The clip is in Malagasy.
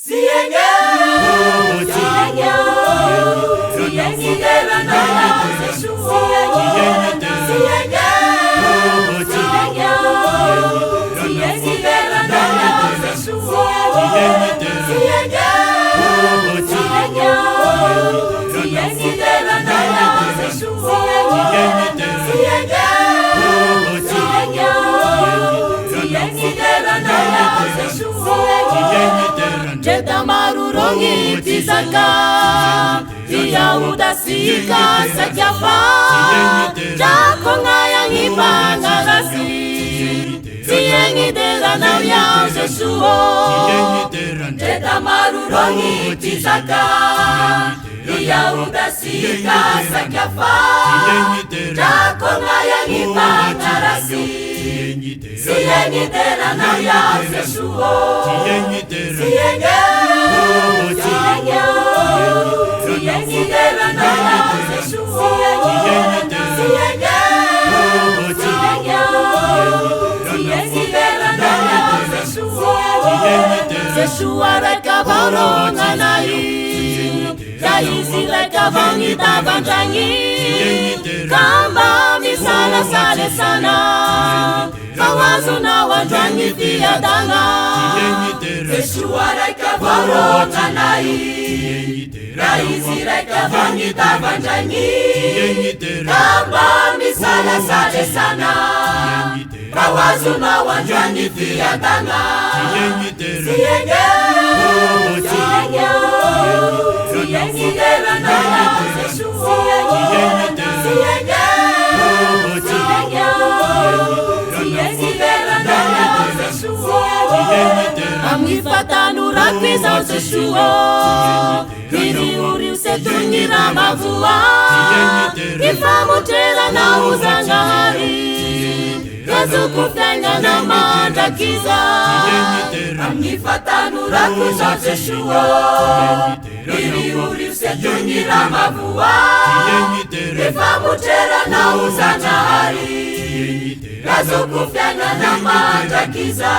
Sienge, sienge, sienge dera na Yesu. Sienge, sienge, sienge dera na Yesu. Sienge, sienge dera na Yesu. Sienge, sienge dera na Yesu. Jeda marurongi tizaka Iya udasika sakyafa Jako ngayang ipangarasi Siyengi dera na yaw Jesuo Jeda marurongi tizaka Iya udasika sakyafa Jako ngayang ipangarasi Siyengi dera na yaw Jesuo Sienge, sienge dera na Yesu. Sienge, sienge dera na Yesu. Yesu areka baronga nai, yaisi reka bangita banjangi, kamba misala sale sana, kawazu na wanjangi tiadanga. Yesu areka baronga nai, yaisi reka bangita banjangi, kamba misala sale sana, kawazu na wanjangi tiadanga. Sienge, sienge, sienge dera na Yesu. Sienge, sienge dera na Yesu. Amifata nurakwiza Yesuo, Hiri uri usetunyira mavua, Kifamutela na uzangahari, Yesu kufenga na mandakiza. Amifata nurakwiza Yesuo, Hiri uri usetunyira mavua, Kifamutela na uzangahari, Yesu kufenga na mandakiza.